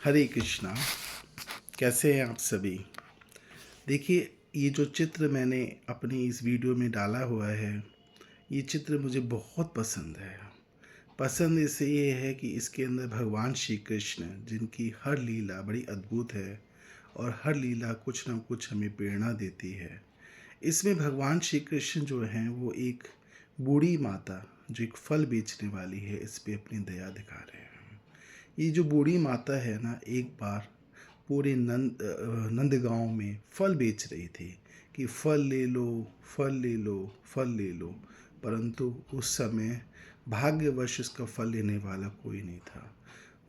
हरे कृष्णा। कैसे हैं आप सभी? देखिए, ये जो चित्र मैंने अपनी इस वीडियो में डाला हुआ है, ये चित्र मुझे बहुत पसंद है। पसंद इससे ये है कि इसके अंदर भगवान श्री कृष्ण, जिनकी हर लीला बड़ी अद्भुत है और हर लीला कुछ ना कुछ हमें प्रेरणा देती है। इसमें भगवान श्री कृष्ण जो हैं वो एक बूढ़ी माता जो एक फल बेचने वाली है, इस पे अपनी दया दिखा रहे हैं। ये जो बूढ़ी माता है ना, एक बार पूरे नंदगांव में फल बेच रही थी कि फल ले लो, फल ले लो, फल ले लो। परंतु उस समय भाग्यवश उसका फल लेने वाला कोई नहीं था।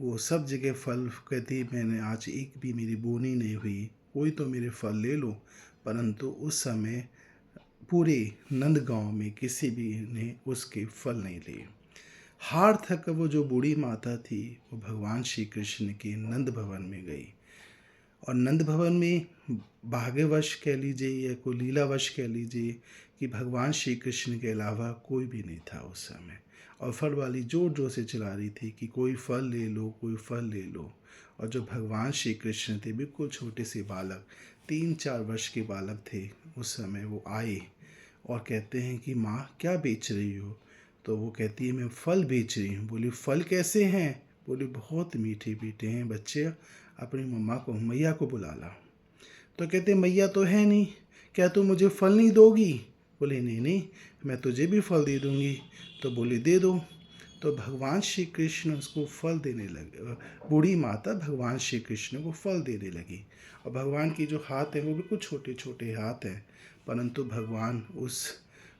वो सब जगह फल कहती, मैंने आज एक भी मेरी बोनी नहीं हुई, कोई तो मेरे फल ले लो। परंतु उस समय पूरे नंदगांव में किसी भी ने उसके फल नहीं लिए। हार थक वो जो बूढ़ी माता थी, वो भगवान श्री कृष्ण के नंद भवन में गई। और नंद भवन में भाग्यवश कह लीजिए या कोई लीलावश कह लीजिए कि भगवान श्री कृष्ण के अलावा कोई भी नहीं था उस समय। और फल वाली जोर जोर से चिल्ला रही थी कि कोई फल ले लो, कोई फल ले लो। और जो भगवान श्री कृष्ण थे, बिल्कुल छोटे से बालक, 3-4 वर्ष के बालक थे, उस समय वो आए और कहते हैं कि माँ क्या बेच रही हो? तो वो कहती है मैं फल बेच रही हूँ। बोली फल कैसे हैं? बोली बहुत मीठे मीठे हैं बच्चे, अपनी मम्मा को, मैया को बुला ला। तो कहते मैया तो है नहीं, क्या तू मुझे फल नहीं दोगी? बोले नहीं नहीं, मैं तुझे भी फल दे दूँगी। तो बोली दे दो। तो भगवान श्री कृष्ण उसको फल देने लगे। बूढ़ी माता भगवान श्री कृष्ण को फल देने लगी। और भगवान की जो हाथ हैं वो बिल्कुल छोटे छोटे हाथ हैं, परंतु भगवान उस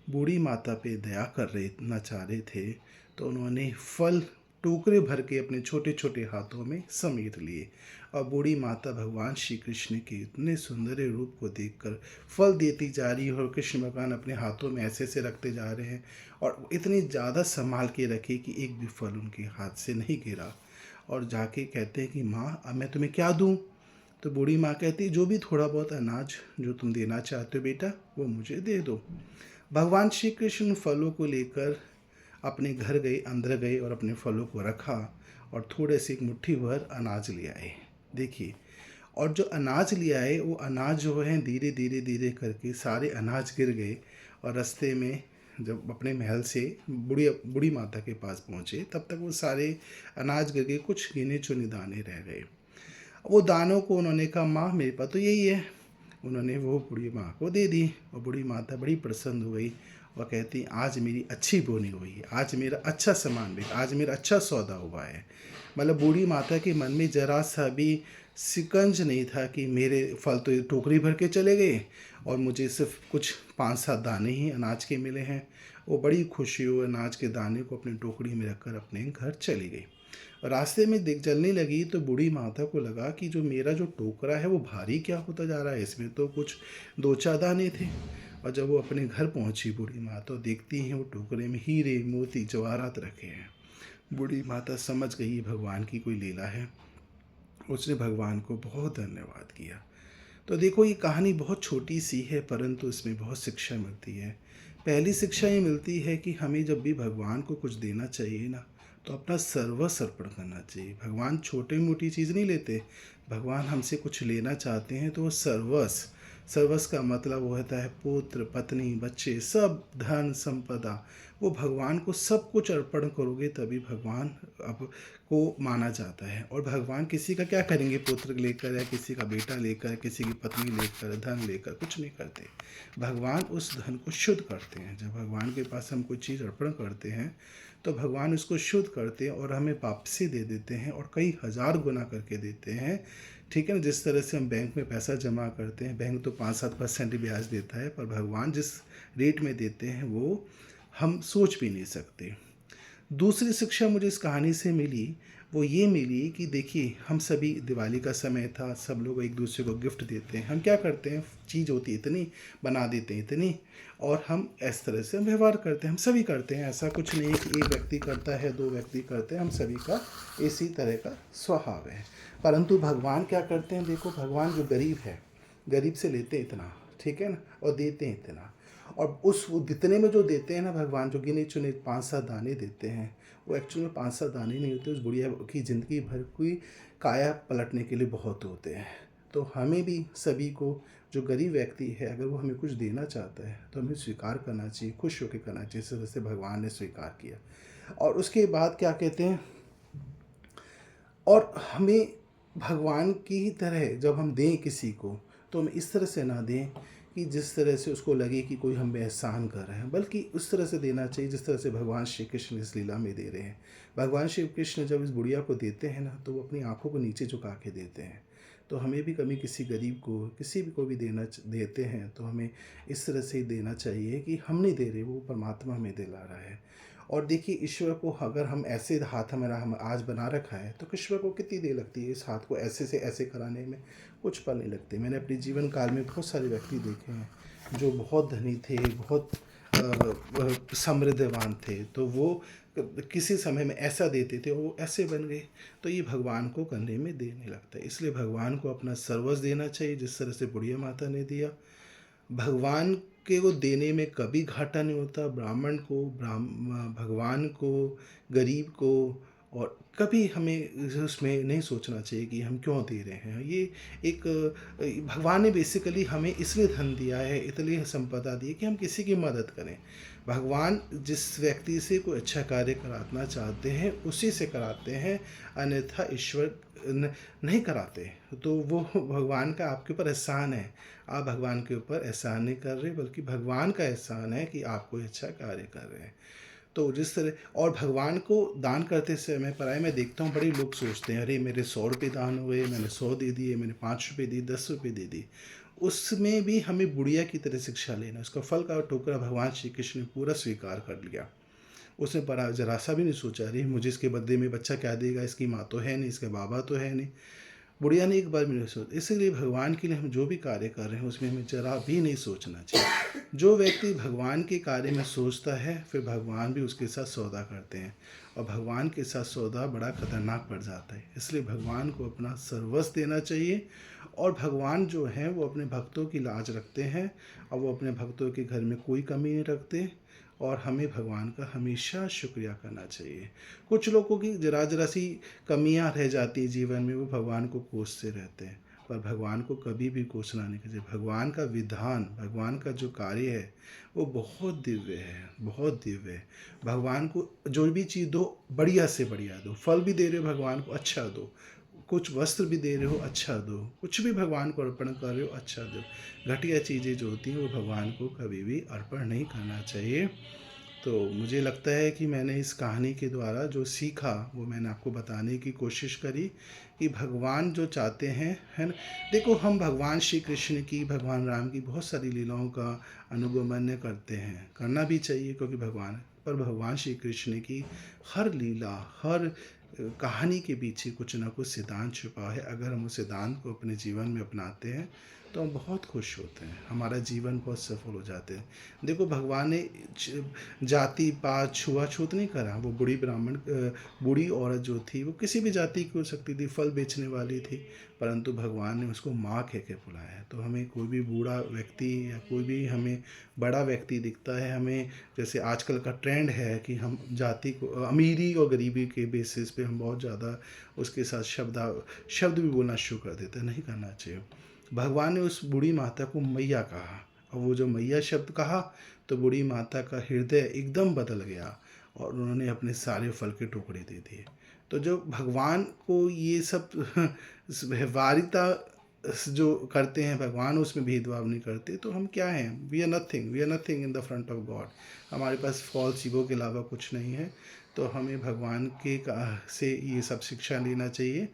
बूढ़ी माता पे दया करना चाह रहे थे। तो उन्होंने फल टोकरे भर के अपने छोटे छोटे हाथों में समेट लिए। और बूढ़ी माता भगवान श्री कृष्ण के इतने सुंदर रूप को देखकर फल देती जा रही है, और कृष्ण भगवान अपने हाथों में ऐसे से रखते जा रहे हैं और इतनी ज़्यादा संभाल के रखे कि एक भी फल उनके हाथ से नहीं गिरा। और जाके कहते हैं कि माँ अब मैं तुम्हें क्या दूँ? तो बूढ़ी माँ कहती जो भी थोड़ा बहुत अनाज जो तुम देना चाहते हो बेटा, वो मुझे दे दो। भगवान श्री कृष्ण फलों को लेकर अपने घर गए, अंदर गए और अपने फलों को रखा और थोड़े से एक मुट्ठी भर अनाज ले आए। देखिए, और जो अनाज ले आए वो अनाज जो है धीरे धीरे धीरे करके सारे अनाज गिर गए। और रास्ते में जब अपने महल से बूढ़ी बूढ़ी माता के पास पहुँचे, तब तक वो सारे अनाज गिर गए, कुछ गिने चुने दाने रह गए। वो दानों को उन्होंने कहा माँ मेरे पास तो यही है। उन्होंने वो बूढ़ी माँ को दे दी और बूढ़ी माता बड़ी प्रसन्न हो गई। वह कहती आज मेरी अच्छी बोनी हुई है, आज मेरा अच्छा सामान बिका, आज मेरा अच्छा सौदा हुआ है। मतलब बूढ़ी माता के मन में जरा सा भी सिकंज नहीं था कि मेरे फल तो टोकरी भर के चले गए और मुझे सिर्फ कुछ 5-7 दाने ही अनाज के मिले हैं। वो बड़ी खुशी हुई, अनाज के दाने को अपनी टोकरी में रखकर अपने घर चली गई। रास्ते में दिख जलने लगी तो बूढ़ी माता को लगा कि जो मेरा जो टोकरा है वो भारी क्या होता जा रहा है, इसमें तो कुछ 2-4 दाने थे। और जब वो अपने घर पहुंची बूढ़ी माता, तो देखती हैं वो टोकरे में हीरे मोती जवाहरात रखे हैं। बूढ़ी माता समझ गई भगवान की कोई लीला है। उसने भगवान को बहुत धन्यवाद किया। तो देखो, ये कहानी बहुत छोटी सी है, परंतु इसमें बहुत शिक्षा मिलती है। पहली शिक्षा ये मिलती है कि हमें जब भी भगवान को कुछ देना चाहिए ना, तो अपना सर्वस्व अर्पण करना चाहिए। भगवान छोटी मोटी चीज़ नहीं लेते। भगवान हमसे कुछ लेना चाहते हैं तो वो सर्वस्व, सर्वस्व का मतलब वो होता है पुत्र पत्नी बच्चे सब धन संपदा। वो भगवान को सब कुछ अर्पण करोगे तभी भगवान अब को माना जाता है। और भगवान किसी का क्या करेंगे, पुत्र लेकर या किसी का बेटा लेकर, किसी की पत्नी लेकर, धन लेकर कुछ नहीं करते। भगवान उस धन को शुद्ध करते हैं। जब भगवान के पास हम कोई चीज़ अर्पण करते हैं तो भगवान उसको शुद्ध करते हैं और हमें वापसी दे देते हैं और कई हज़ार गुना करके देते हैं। ठीक है ना? जिस तरह से हम बैंक में पैसा जमा करते हैं, बैंक तो 5-7% ब्याज देता है, पर भगवान जिस रेट में देते हैं वो हम सोच भी नहीं सकते। दूसरी शिक्षा मुझे इस कहानी से मिली, वो ये मिली कि देखिए, हम सभी, दिवाली का समय था, सब लोग एक दूसरे को गिफ्ट देते हैं। हम क्या करते हैं, चीज़ होती है इतनी, बना देते हैं इतनी, और हम इस तरह से व्यवहार करते हैं। हम सभी करते हैं, ऐसा कुछ नहीं है कि एक व्यक्ति करता है 2 व्यक्ति करते हैं, हम सभी का इसी तरह का स्वभाव है। परंतु भगवान क्या करते हैं, देखो, भगवान जो गरीब है, गरीब से लेते हैं इतना, ठीक है ना, और देते हैं इतना। और उस वो जितने में जो देते हैं ना भगवान, जो गिने चुने 5-7 दाने देते हैं, वो एक्चुअल में 5-7 दाने नहीं होते, उस बुढ़िया की ज़िंदगी भर की काया पलटने के लिए बहुत होते हैं। तो हमें भी सभी को, जो गरीब व्यक्ति है, अगर वो हमें कुछ देना चाहता है तो हमें स्वीकार करना चाहिए, खुश होकर करना चाहिए, जिस तरह से भगवान ने स्वीकार किया। और उसके बाद क्या कहते हैं, और हमें भगवान की ही तरह जब हम दें किसी को, तो हम इस तरह से ना दें कि जिस तरह से उसको लगे कि कोई हम पे एहसान कर रहे हैं, बल्कि उस तरह से देना चाहिए जिस तरह से भगवान श्री कृष्ण इस लीला में दे रहे हैं। भगवान श्री कृष्ण जब इस बुढ़िया को देते हैं ना, तो वो अपनी आँखों को नीचे झुका के देते हैं। तो हमें भी कभी किसी गरीब को, किसी भी को भी देते हैं, तो हमें इस तरह से ही देना चाहिए कि हम नहीं दे रहे, वो परमात्मा हमें दिला रहा है। और देखिए, ईश्वर को अगर हम ऐसे हाथ हमारा हम आज बना रखा है, तो ईश्वर को कितनी देर लगती है इस हाथ को ऐसे से ऐसे कराने में? कुछ पल नहीं लगते। मैंने अपने जीवन काल में बहुत सारे व्यक्ति देखे हैं जो बहुत धनी थे, बहुत समृद्धवान थे, तो वो किसी समय में ऐसा देते थे और वो ऐसे बन गए। तो ये भगवान को करने में देर नहीं लगता, इसलिए भगवान को अपना सर्वस्व देना चाहिए, जिस तरह से बुढ़िया माता ने दिया। भगवान के को देने में कभी घाटा नहीं होता। ब्राह्मण को, भगवान को, गरीब को, और कभी हमें उसमें नहीं सोचना चाहिए कि हम क्यों दे रहे हैं। ये एक भगवान ने बेसिकली हमें इसलिए धन दिया है, इसलिए संपदा दी है कि हम किसी की मदद करें। भगवान जिस व्यक्ति से कोई अच्छा कार्य कराना चाहते हैं उसी से कराते हैं, अन्यथा ईश्वर नहीं कराते। तो वो भगवान का आपके ऊपर एहसान है। आप भगवान के ऊपर एहसान नहीं कर रहे, बल्कि भगवान का एहसान है कि आप कोई अच्छा कार्य कर रहे हैं। तो जिस तरह, और भगवान को दान करते समय पराए मैं देखता हूँ बड़े लोग सोचते हैं, अरे मेरे 100 रुपये दान हुए, मैंने 100 दे दिए, मैंने 5 रुपये दी, 10 रुपये दे दी। उसमें भी हमें बुढ़िया की तरह शिक्षा लेना। उसका फल का टोकरा भगवान श्री कृष्ण ने पूरा स्वीकार कर लिया। उसने परा जरा सा भी नहीं सोचा, अरे मुझे इसके बदले में बच्चा क्या देगा, इसकी माँ तो है नहीं, इसके बाबा तो है नहीं। बुढ़िया ने एक बार भी नहीं सोचा। इसीलिए भगवान के लिए हम जो भी कार्य कर रहे हैं उसमें हमें जरा भी नहीं सोचना चाहिए। जो व्यक्ति भगवान के कार्य में सोचता है, फिर भगवान भी उसके साथ सौदा करते हैं, और भगवान के साथ सौदा बड़ा खतरनाक पड़ जाता है। इसलिए भगवान को अपना सर्वस्व देना चाहिए। और भगवान जो हैं वो अपने भक्तों की लाज रखते हैं, और वो अपने भक्तों के घर में कोई कमी नहीं रखते। और हमें भगवान का हमेशा शुक्रिया करना चाहिए। कुछ लोगों की जरा जरा सी कमियां रह जाती है जीवन में, वो भगवान को कोसते रहते हैं, पर भगवान को कभी भी कोसना नहीं चाहिए। भगवान का विधान, भगवान का जो कार्य है वो बहुत दिव्य है, बहुत दिव्य है। भगवान को जो भी चीज़ दो, बढ़िया से बढ़िया दो। फल भी दे रहे हो भगवान को, अच्छा दो। कुछ वस्त्र भी दे रहे हो, अच्छा दो। कुछ भी भगवान को अर्पण कर रहे हो, अच्छा दो। घटिया चीज़ें जो होती हैं वो भगवान को कभी भी अर्पण नहीं करना चाहिए। तो मुझे लगता है कि मैंने इस कहानी के द्वारा जो सीखा वो मैंने आपको बताने की कोशिश करी, कि भगवान जो चाहते हैं, है ना। देखो, हम भगवान श्री कृष्ण की, भगवान राम की बहुत सारी लीलाओं का अनुगमन करते हैं, करना भी चाहिए, क्योंकि भगवान, पर भगवान श्री कृष्ण की हर लीला, हर कहानी के पीछे कुछ ना कुछ सिद्धांत छुपा है। अगर हम उस सिद्धांत को अपने जीवन में अपनाते हैं तो हम बहुत खुश होते हैं, हमारा जीवन बहुत सफल हो जाते हैं। देखो, भगवान ने जाति पात छुआछूत नहीं करा। वो बूढ़ी औरत जो थी वो किसी भी जाति की हो सकती थी, फल बेचने वाली थी, परंतु भगवान ने उसको माँ कह के बुलाया। तो हमें कोई भी बूढ़ा व्यक्ति या कोई भी हमें बड़ा व्यक्ति दिखता है, हमें, जैसे आजकल का ट्रेंड है कि हम जाति को, अमीरी और गरीबी के बेसिस पे हम बहुत ज़्यादा उसके साथ शब्द भी बोलना शुरू कर देते हैं। नहीं करना चाहिए। भगवान ने उस बूढ़ी माता को मैया कहा, और वो जो मैया शब्द कहा, तो बूढ़ी माता का हृदय एकदम बदल गया, और उन्होंने अपने सारे फल के टुकड़े दे दिए। तो जो भगवान को ये सब व्यवहारिकता जो करते हैं, भगवान उसमें भेदभाव नहीं करते, तो हम क्या हैं? We are nothing in the front of God. हमारे पास फॉल्स ईगो के अलावा कुछ नहीं है। तो हमें भगवान के से ये सब शिक्षा लेना चाहिए,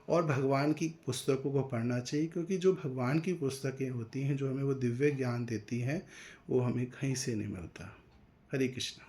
और भगवान की पुस्तकों को पढ़ना चाहिए, क्योंकि जो भगवान की पुस्तकें होती हैं, जो हमें वो दिव्य ज्ञान देती हैं, वो हमें कहीं से नहीं मिलता। हरे कृष्ण।